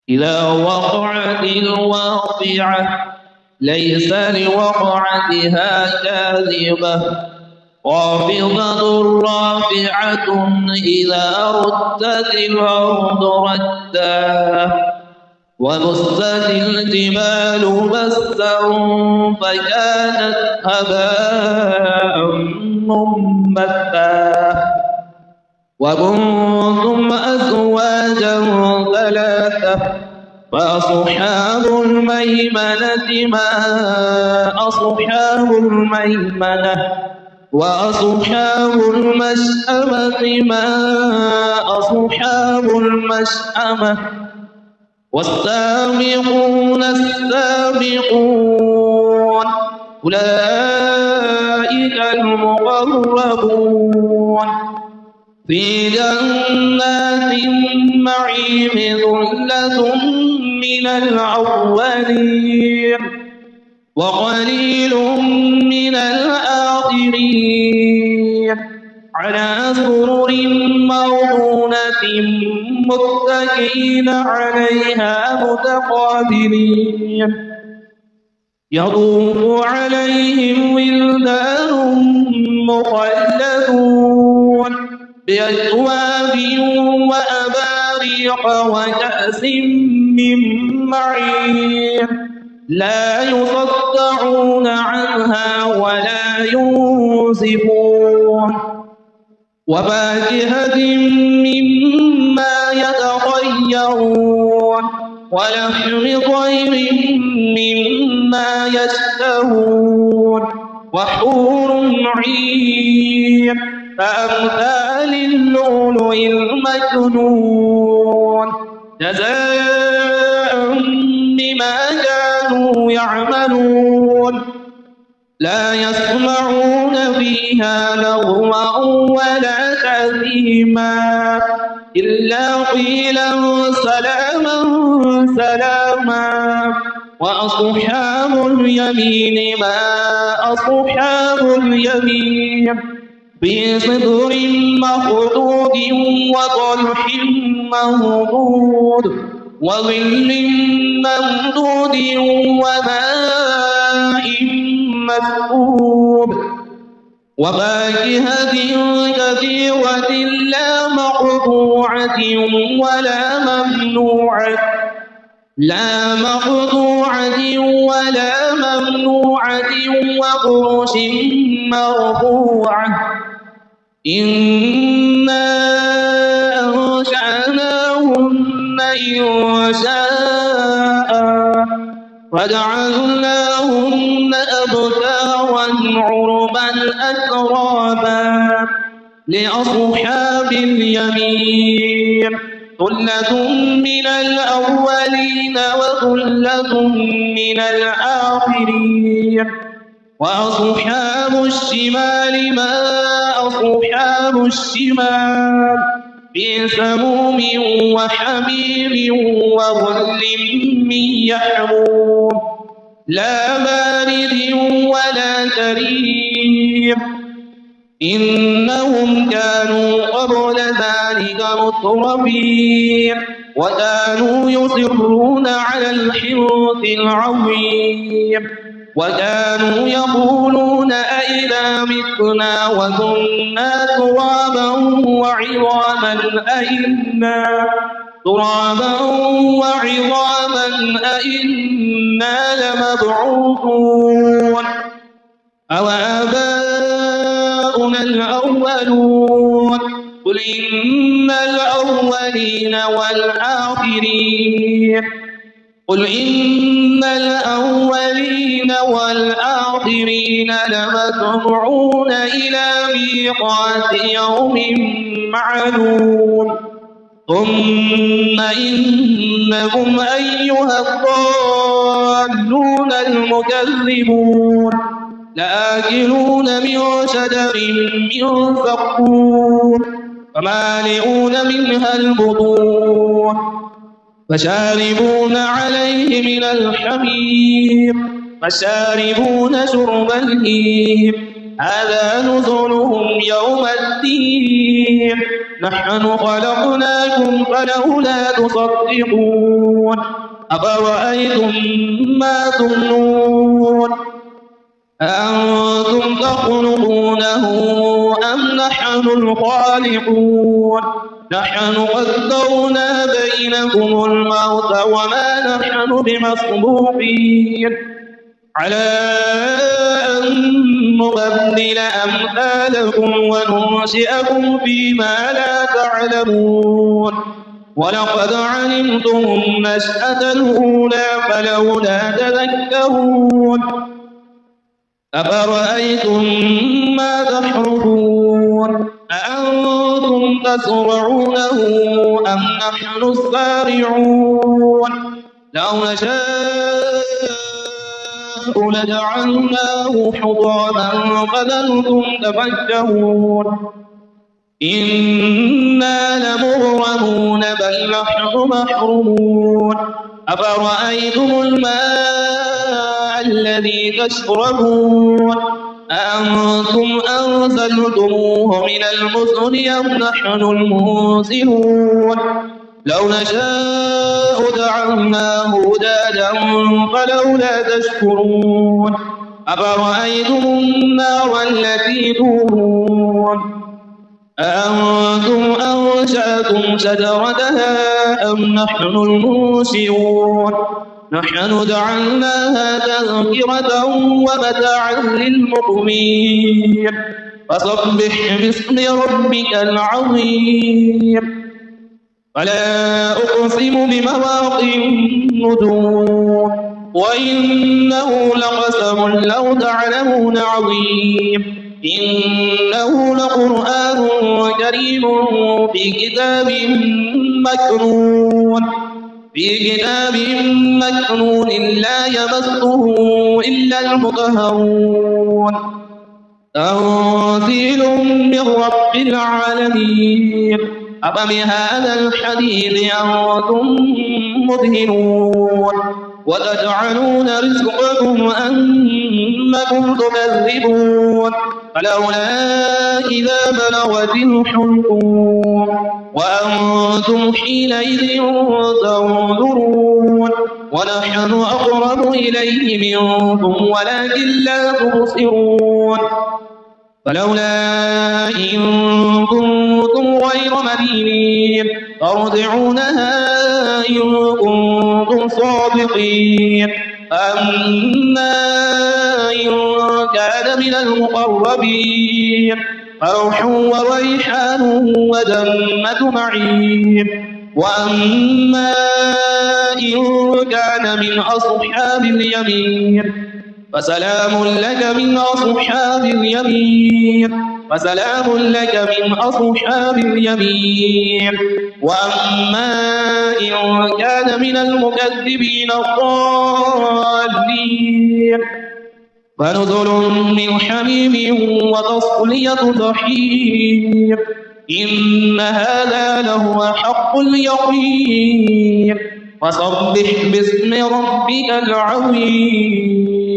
إذا وقعت الواقعة ليس لوقعتها كاذبة خافضة رافعة إذا ردت الأرض ردا وبست الجبال بسا فكانت هباء منبثا وكنتم أزواجا ثلاثة فأصحاب الميمنة ما أصحاب الميمنة وأصحاب المشأمة ما أصحاب المشأمة والسابقون السابقون أولئك المقربون في جنات النعيم ثلة من الأولين وقليل من الآخرين على سرر موضونة متكئين عليها متقابلين يطوف عليهم ولدان مخلدون بأكواب وأباريق وكأس من معين لا يصدعون عنها ولا ينزفون وفاكهة مما يتخيرون ولحم طير مما يشتهون وحور عين كأمثال اللؤلؤ المكنون جزاء بما كانوا يعملون لا يسمعون فيها لغوا ولا تأثيما إلا قيلا سلاما سلاما وأصحاب اليمين ما أصحاب اليمين في صدر مخضود وطلح منضود وظل ممدود وماء مسكوب وفاكهة كثيرة لا مقطوعة ولا ممنوعة ولا ممنوعة وفرش مرفوعة إنا أنشأناهن إنشاء وجعلناهن أبكارا عربا أترابا لأصحاب اليمين ثلة من الأولين وثلة من الآخرين وأصحاب الشمال ما أصحاب الشمال في سموم وحميم وظل من يحموم لا بارد ولا كريم إنهم كانوا قبل ذلك مترفين وكانوا يصرون على الحنث العظيم وكانوا يقولون أئذا متنا وكنا ترابا وعظاما أئنا لمبعوثون أو آباؤنا الأولون قل إن الأولين والآخرين لمجموعون إلى ميقات يوم معلوم ثم إنكم أيها الضالون المكذبون لآكلون من شجر من زقوم فمالئون منها البطون فشاربون عليه من الحميم فشاربون شرب الهيم هذا نزلهم يوم الدين نحن خلقناكم فلولا تصدقون أفرأيتم ما تمنون أأنتم تخلقونه أم نحن الخالقون نحن قدرنا بينكم الموت وما نحن بمسبوقين على أن نبدل أمثالكم وننشئكم فيما لا تعلمون ولقد علمتم النشأة الأولى فلولا تذكرون أفرأيتم ما تحرثون أأنتم تزرعونه أم نحن الزارعون لو نشاء لجعلناه حطاما فظلتم تفكهون إنا لمغرمون بل نحن محرومون أفرأيتم الماء الذي تشربون أأنتم أنزلتموه من المزن أم نحن المنزلون لو نشاء جعلناه أجاجا فلولا تشكرون أفرأيتم النار التي تورون أأنتم أنشأتم شجرتها أم نحن المنشئون نحن جعلناها تذكرة ومتاعا للمقوين فسبح باسم ربك العظيم فلا أقسم بمواقع النجوم وإنه لقسم لو تعلمون عظيم إنه لقرآن كريم في كتاب مكنون لا يمسه إلا المطهرون تنزيل من رب العالمين أفبهذا الحديث أنتم مدهنون وتجعلون رزقكم أنكم تكذبون فلولا إذا بلغت الحلقوم وأنتم حينئذ تنظرون ونحن أقرب إليه منكم ولكن لا تبصرون فلولا إن كنتم غير مدينين ترجعونها إن كنتم صادقين أما إن كان من المقربين فروح وريحان وجنة معين وأما إن كان من أصحاب اليمين فسلام لك من أصحاب اليمين وأما إن كان من المكذبين الضالين فنزل من حميم وتصلية جحيم إن هذا لهو حق اليقين فسبح باسم ربك العظيم